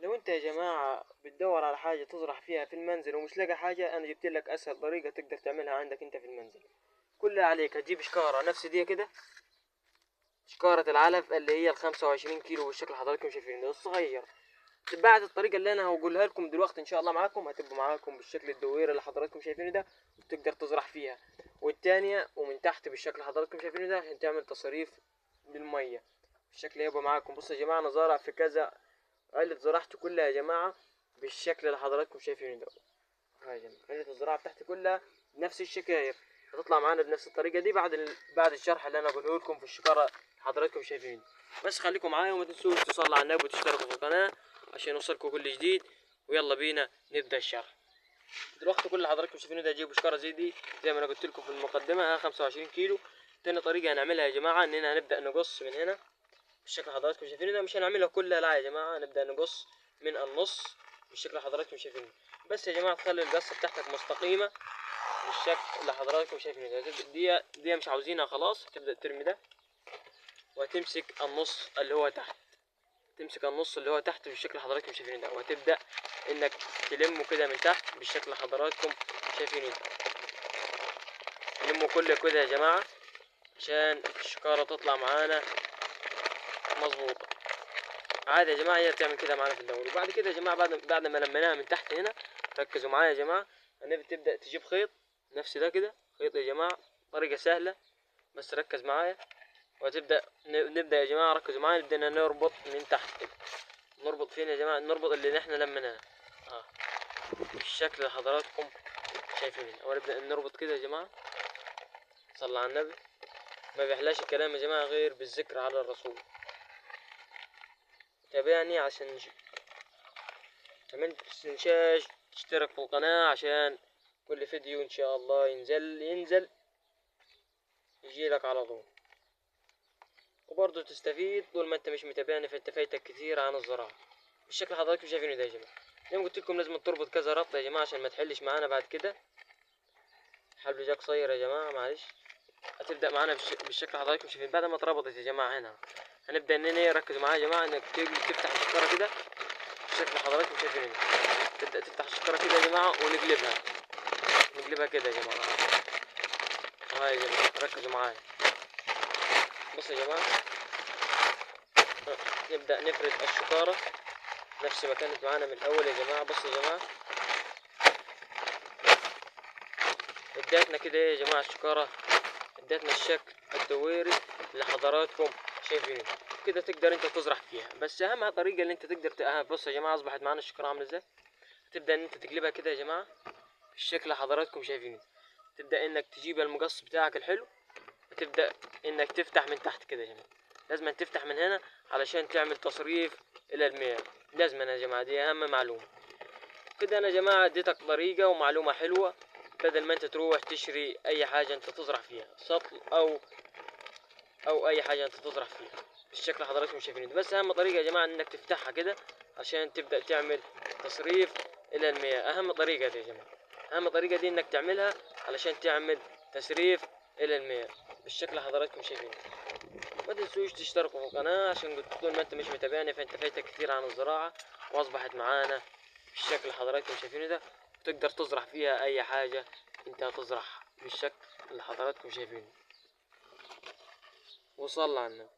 لو انت يا جماعة بتدور على حاجة تزرع فيها في المنزل ومش لاقي حاجة، انا جبت لك اسهل طريقة تقدر تعملها عندك انت في المنزل. كل اللي عليك هتجيب شكارة نفس دي كده، شكارة العلف اللي هي ال25 كيلو بالشكل اللي حضراتكم شايفين ده الصغير. بعد الطريقة اللي انا هقولها لكم دلوقتي ان شاء الله معاكم هتبقى معاكم بالشكل الدوير اللي حضراتكم شايفينه ده، وتقدر تزرع فيها. والتانية ومن تحت بالشكل اللي حضراتكم شايفينه ده عشان تعمل تصريف للمية بالشكل يبقى معاكم. بصوا يا جماعة انا زارع في كذا علة زراعتي كلها يا جماعة بالشكل اللي حضراتكم شايفينه ده. هاي يا جماعة علة الزراعة بتاعتي كلها بنفس الشكاير، هتطلع معانا بنفس الطريقة دي بعد الشرح اللي انا بقوله لكم في الشكارة حضراتكم شايفينه. بس خليكم معايا وما تنسوش تصلوا على النبي وتشتركوا في القناة عشان يوصلكم كل جديد. ويلا بينا نبدأ الشرح. دلوقتي كل اللي حضراتكم شايفينه ده تجيبوا شكارة زي دي زي ما انا قلت لكم في المقدمة 25 كيلو. تاني طريقة هنعملها يا جماعة اننا هنبدأ نقص من هنا بالشكل اللي حضراتكم شايفينه ده. مش هنعملها كلها لا يا جماعة، هنبدأ نقص من النص بالشكل اللي حضراتكم شايفينه. بس يا جماعة تخلي القصة بتاعتك مستقيمة بالشكل اللي حضراتكم شايفينه ده. دي مش عاوزينها خلاص، تبدأ ترمي ده وهتمسك النص اللي هو تحت، تمسك النص اللي هو تحت بالشكل اللي حضراتكم شايفينه ده، وهتبدأ انك تلمه كده من تحت بالشكل اللي حضراتكم شايفينه ده. تلمه كله كده يا جماعة عشان الشكارة تطلع معانا مظبوطة. عادي يا جماعة هي بتعمل كده معانا في الدوري. وبعد كده يا جماعة بعد ما لميناها من تحت هنا، ركزوا معايا يا جماعة، تبدأ تجيب خيط نفس ده كده، خيط يا جماعة طريقة سهلة بس ركز معايا. وهتبدأ نبدأ يا جماعة ركزوا معايا، بدنا نربط من تحت كده. نربط فين يا جماعة؟ نربط اللي احنا لميناه بالشكل اللي حضراتكم شايفينه. ونبدأ نربط كده يا جماعة. صلى على النبي، ما بيحلاش الكلام يا جماعة غير بالذكر على الرسول. تابعني عشان كمان متنساش تشترك في القناة عشان كل فيديو ان شاء الله ينزل يجيلك على طول. وبرضه تستفيد طول ما انت مش متابعني، فانت فايتك كتير عن الزراعة بالشكل اللي حضراتكم شايفينه ده يا جماعة. زي ما قلت لكم لازم تربط كذا ربط يا جماعة عشان ما تحلش معانا بعد كده. حبل جاك قصير يا جماعة معلش. هتبدأ معانا بالشكل اللي حضراتكم شايفين. بعد ما اتربطت يا جماعة هنا هنبدأ اننا ركزوا معايا يا جماعة انك تفتح الشكارة كده بالشكل اللي حضراتكم شايفين. تبدأ تفتح الشكارة كده يا جماعة ونقلبها كده يا جماعة. هاي يا جماعة ركزوا معايا. بص يا جماعة نبدأ نفرد الشكارة نفس ما كانت معانا من الأول يا جماعة. بص يا جماعة اديتنا كده يا جماعة الشكارة، اديتنا الشكل الدويري اللي حضراتكم شايفينه كده. تقدر انت تزرع فيها، بس اهم طريقة اللي انت تقدر بص يا جماعة اصبحت معانا الشكارة عاملة ازاي. تبدأ ان انت تقلبها كده يا جماعة بالشكل اللي حضراتكم شايفينه. تبدأ انك تجيب المقص بتاعك الحلو وتبدأ انك تفتح من تحت كده يا جماعة. لازم تفتح من هنا علشان تعمل تصريف الى المياه. لازم يا جماعة دي اهم معلومة. كده انا يا جماعة اديتك طريقة ومعلومة حلوة بدل ما انت تروح تشتري اي حاجة انت تزرع فيها سطل او اي حاجة انت تزرع فيها بالشكل اللي حضراتكم شايفينه. بس اهم طريقة يا جماعة انك تفتحها كده عشان تبدأ تعمل تصريف الى المياه. اهم طريقة دي يا جماعة، اهم طريقة دي انك تعملها علشان تعمل تسريف الى المياه بالشكل اللي حضراتكم شايفينه. ما تنسوش تشتركوا في القناة عشان قلت طول ما انت مش متابعني فانت فايتك كتير عن الزراعة، واصبحت معانا بالشكل اللي حضراتكم شايفينه ده. وتقدر تزرع فيها اي حاجة انت هتزرعها بالشكل اللي حضراتكم شايفينه. وصلى على النبي.